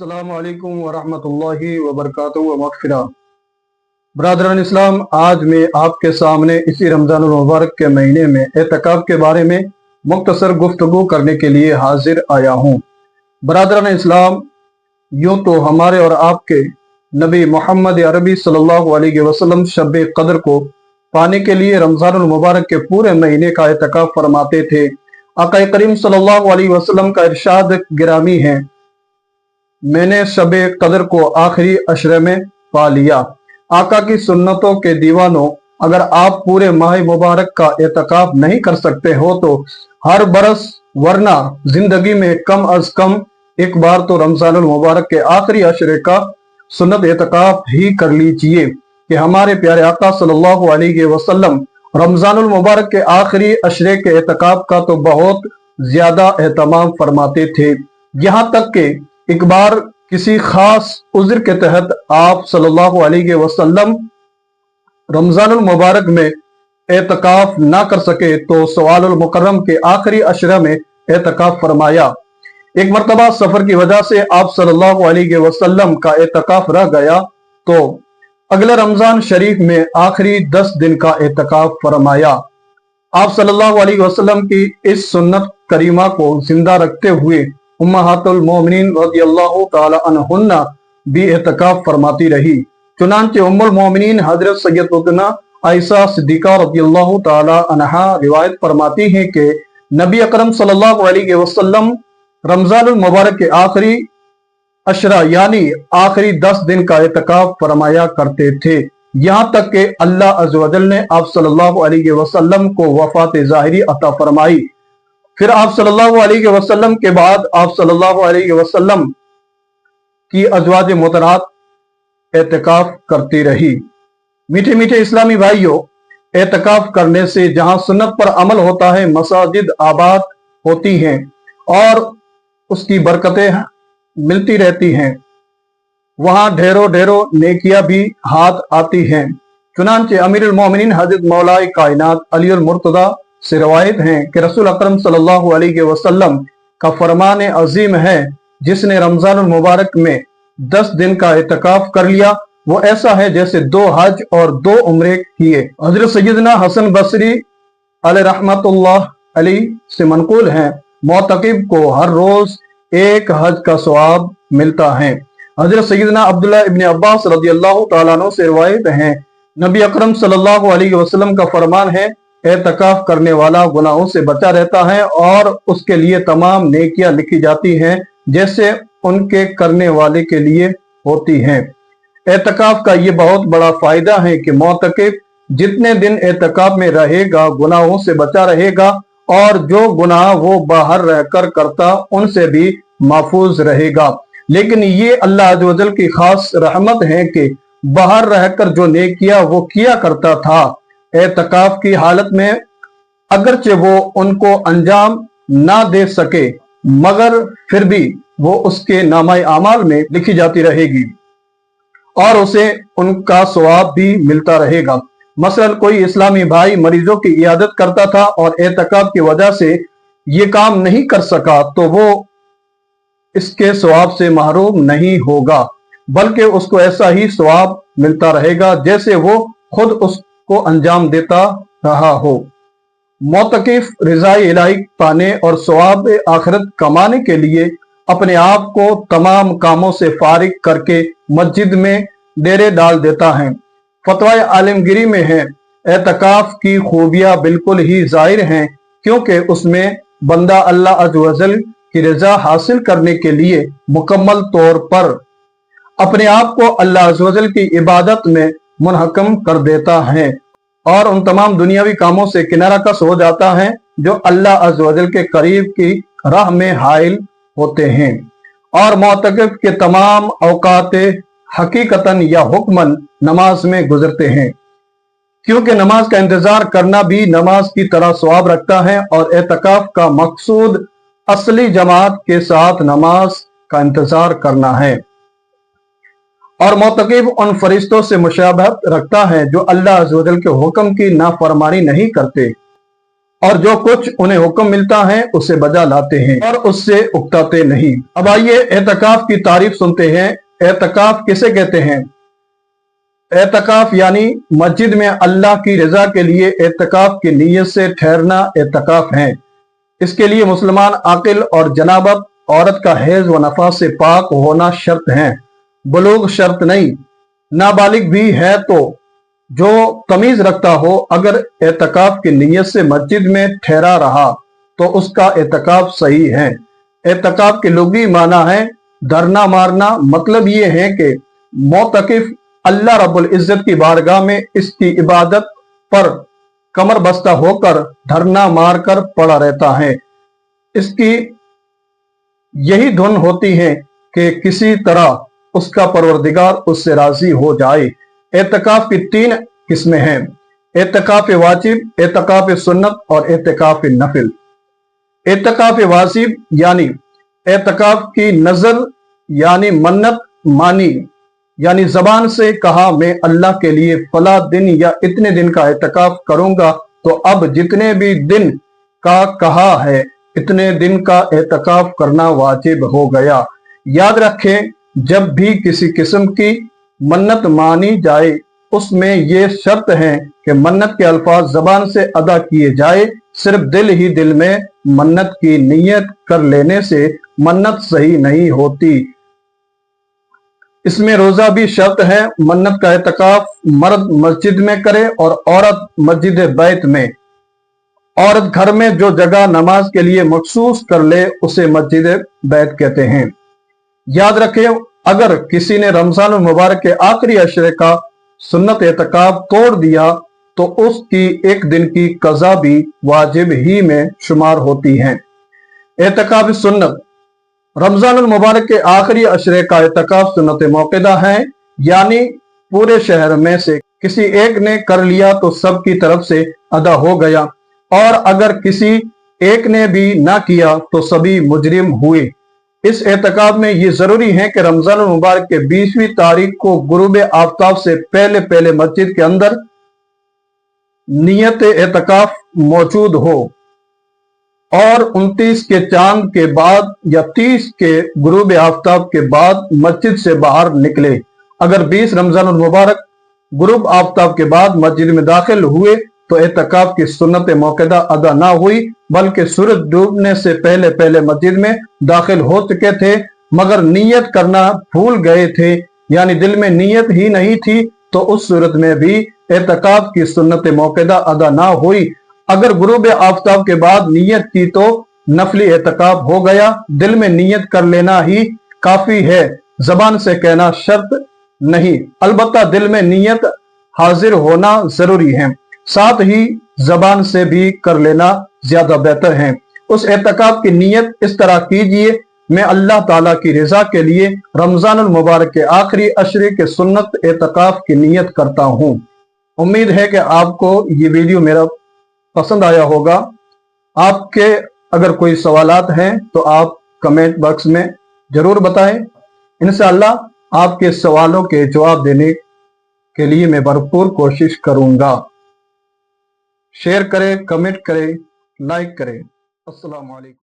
अस्सलामु अलैकुम वरहमतुल्लाहि वबरकातुहू व मग़फ़िरा। ब्रादरान इस्लाम, आज मैं आपके सामने इसी रमज़ानुल मुबारक के महीने में एतकाफ़ के बारे में मुख्तसर गुफ्तगू करने के लिए हाजिर आया हूँ। ब्रादरान इस्लाम, यूँ तो हमारे और आपके नबी मोहम्मद अरबी सल्लल्लाहु अलैहि वसल्लम शब कदर को पाने के लिए रमज़ानुल मुबारक के पूरे महीने का एतकाफ़ फरमाते थे। आक़ा करीम सल्लल्लाहु अलैहि वसल्लम का इरशाद गिरामी है, मैंने शब कदर को आखिरी अशरे में पा लिया। आका की सुन्नतों के दीवानों, अगर आप पूरे माह मुबारक का एतकाफ नहीं कर सकते हो तो हर बरस वरना जिंदगी में कम अज कम एक बार तो रमजानुल मुबारक के आखिरी अशरे का सुन्नत एतकाफ ही कर लीजिए कि हमारे प्यारे आका सल्लल्लाहु अलैहि वसल्लम रमजानुल मुबारक के आखिरी अशरे के एतकाफ का तो बहुत ज्यादा एहतमाम फरमाते थे। यहाँ तक कि एक बार किसी खास उज़्र के तहत आप सल्लल्लाहु अलैहि वसल्लम रमजानुल मुबारक में एतकाफ ना कर सके तो सवालुल मुकर्रम के आखिरी अशरा में एतकाफ फरमाया। एक मरतबा सफर की वजह से आप सल्लल्लाहु अलैहि वसल्लम का एतकाफ रह गया तो अगले रमजान शरीफ में आखिरी 10 दिन का एतकाफ फरमाया। आप सल्लल्लाहु अलैहि वसल्लम की इस सुन्नत करीमा को जिंदा रखते हुए उम्महातुल मोमिनीन रज़ियल्लाहु ताला अन्हुन्ना भी एतकाफ फरमाती रही। चुनांचे उम्मुल मोमिनीन हजरत सैयदतुना आयशा सिद्दीका रज़ियल्लाहु ताला अन्हा रिवायत फरमाती हैं कि नबी अकरम सल्लल्लाहु अलैहि वसल्लम रमजानुल मुबारक के आखिरी अशरा यानी आखिरी 10 दिन का एतकाफ फरमाया करते थे। यहाँ तक कि अल्लाह अज़्ज़ व जल ने आप सल्लल्लाहु अलैहि वसल्लम को वफात ज़ाहिरी अता फरमाई। फिर आप सल्लल्लाहु अलैहि वसल्लम के बाद आप सल्लल्लाहु अलैहि वसल्लम की अज़वाज मोहतरात एतकाफ करती रही। मीठे मीठे इस्लामी भाइयों, एतकाफ करने से जहां सुन्नत पर अमल होता है, मसाजिद आबाद होती हैं और उसकी बरकतें मिलती रहती हैं, वहां ढेरों ढेरों नेकियां भी हाथ आती हैं। चुनांचे अमीरुल मोमिनीन हजरत मौलाए कायनात अलीउल मुर्तदा से रवायत है कि रसूल अकरम सल्लल्लाहु अलैहि वसल्लम का फरमान अजीम है, जिसने रमजानुल मुबारक में 10 दिन का एतकाफ कर लिया वो ऐसा है जैसे 2 हज और 2 उम्रे किए। हजरत सैयदना हसन बसरी अलैहि रहमतुल्लाह अलैहि से मनकूल है, मोतकिब को हर रोज 1 हज का सवाब मिलता है। हजरत सैयदना अब्दुल्लाह इब्न अब्बास रज़ियल्लाहु ताला अन्हु से रिवायत है, नबी अकरम सल्लल्लाहु अलैहि वसल्लम का फरमान है, एतकाफ करने वाला गुनाहों से बचा रहता है और उसके लिए तमाम नेकियां लिखी जाती हैं जैसे उनके करने वाले के लिए होती हैं। एतकाफ का ये बहुत बड़ा फायदा है कि मोतकिफ जितने दिन एतकाफ में रहेगा गुनाहों से बचा रहेगा और जो गुनाह वो बाहर रहकर करता उनसे भी महफूज रहेगा। लेकिन ये अल्लाह अज़्ज़ व जल की खास रहमत है कि बाहर रहकर जो नेकियां वो किया करता था, एतकाफ की हालत में अगरचे वो उनको अंजाम ना दे सके मगर फिर भी वो उसके नामाए आमाल में लिखी जाती रहेगी और उसे उनका सवाब भी मिलता रहेगा। मसलन कोई इस्लामी भाई मरीजों की इयादत करता था और एतकाफ की वजह से ये काम नहीं कर सका तो वो इसके सवाब से महरूम नहीं होगा, बल्कि उसको ऐसा ही सवाब मिलता रहेगा जैसे वो खुद उसको अंजाम देता रहा हो। मोतकिफ रिज़ाए इलाही पाने और सवाब आखिरत कमाने के लिए अपने आप को तमाम कामों से फारिग करके मस्जिद में डेरे डाल देता है। फतवा आलमगिरी में है, एतकाफ की खूबियां बिल्कुल ही जाहिर हैं क्योंकि उसमें बंदा अल्लाह अज़्ज़ व जल की रजा हासिल करने के लिए मुकम्मल तौर पर अपने आप को अल्लाह अज़्ज़ व जल की इबादत में मुनहकम कर देता है और उन तमाम दुनियावी कामों से किनारा कस हो जाता है जो अल्लाह अज़्ज़ व जल के करीब की राह में हाइल होते हैं। और मोतकिफ के तमाम औकात हकीकतन या हुक्मन नमाज में गुजरते हैं, क्योंकि नमाज का इंतजार करना भी नमाज की तरह सवाब रखता है और एतकाफ का मकसूद असली जमात के साथ नमाज का इंतजार करना है। और मोतकिफ उन फरिश्तों से मुशाबहत रखता है जो अल्लाह अज़्ज़ व जल के हुक्म की नाफरमानी नहीं करते और जो कुछ उन्हें हुक्म मिलता है उसे बजा लाते हैं और उससे उकताते नहीं। अब आइए एतकाफ की तारीफ सुनते हैं। एतकाफ किसे कहते हैं? एतकाफ यानी मस्जिद में अल्लाह की रजा के लिए एतकाफ की नीयत से ठहरना एतकाफ है। इसके लिए मुसलमान आकिल और जनाबत औरत का हैज व नफास से पाक होना शर्त है, बुलूग शर्त नहीं। नाबालिग भी है तो जो तमीज रखता हो अगर एतकाफ की नीयत से मस्जिद में ठहरा रहा तो उसका एतकाफ सही है। एतकाफ के लुगी माना है धरना मारना। मतलब ये है कि मोतकिफ अल्लाह रब्बुल इज्जत की बारगाह में इसकी इबादत पर कमर बस्ता होकर धरना मारकर पड़ा रहता है। इसकी यही धुन होती है कि किसी तरह उसका परवरदिगार उससे राजी हो जाए। एतकाफ की 3 किस्में हैं: एतकाफ वाजिब, एतकाफ सुन्नत और एतकाफ नफिल। एतकाफ वाजिब यानी एतकाफ की नजर यानी मन्नत मानी, यानी जबान से कहा मैं अल्लाह के लिए फला दिन या इतने दिन का एतकाफ करूंगा, तो अब जितने भी दिन का कहा है इतने दिन का एतकाफ करना वाजिब हो गया। याद रखें, जब भी किसी किस्म की मन्नत मानी जाए उसमें यह शर्त है कि मन्नत के अल्फाज जबान से अदा किए जाए। सिर्फ दिल ही दिल में मन्नत की नीयत कर लेने से मन्नत सही नहीं होती। इसमें रोजा भी शर्त है। मन्नत का एतकाफ मर्द मस्जिद में करे और औरत मस्जिद बैत में। औरत घर में जो जगह नमाज के लिए मखसूस कर ले उसे मस्जिद बैत कहते हैं। याद रखें, अगर किसी ने रमजान मुबारक के आखिरी अशरे का सुन्नत एतकाफ तोड़ दिया तो उसकी एक दिन की कज़ा भी वाजिब ही में शुमार होती है। एतकाफ सुन्नत रमजान मुबारक के आखिरी अशरे का एतकाफ सुन्नत मौक़िदा है, यानी पूरे शहर में से किसी एक ने कर लिया तो सब की तरफ से अदा हो गया, और अगर किसी एक ने भी ना किया तो सभी मुजरिम हुए। इस एतकाफ में ये जरूरी है कि रमजान मुबारक के 20वीं तारीख को गुरूब आफ्ताब से पहले पहले मस्जिद के अंदर नियत एतकाफ मौजूद हो और 29 के चांद के बाद या 30 के गुरूब आफ्ताब के बाद मस्जिद से बाहर निकले। अगर 20 रमजान मुबारक गुरूब आफ्ताब के बाद मस्जिद में दाखिल हुए तो एतकाफ की सुन्नत मौक़िदा अदा ना हुई, बल्कि सूरज डूबने से पहले पहले मस्जिद में दाखिल हो चुके थे मगर नीयत करना भूल गए थे, यानी दिल में नीयत ही नहीं थी, तो उस सूरत में भी एतकाफ की सुन्नत मौक़िदा अदा ना हुई। अगर गुरूब आफ्ताब के बाद नीयत की तो नफली एतकाफ हो गया। दिल में नीयत कर लेना ही काफी है, जबान से कहना शर्त नहीं। अलबत्ता दिल में नीयत हाजिर होना जरूरी है, साथ ही जबान से भी कर लेना ज्यादा बेहतर है। उस एतकाफ की नीयत इस तरह कीजिए, मैं अल्लाह ताला की रजा के लिए रमजान मुबारक के आखिरी अशरे के सुन्नत एतकाफ की नीयत करता हूँ। उम्मीद है कि आपको ये वीडियो मेरा पसंद आया होगा। आपके अगर कोई सवालात हैं तो आप कमेंट बॉक्स में जरूर बताएं। इंशाअल्लाह आपके सवालों के जवाब देने के लिए मैं भरपूर कोशिश करूंगा। शेयर करें, कमेंट करें, लाइक करें। अस्सलाम वालेकुम।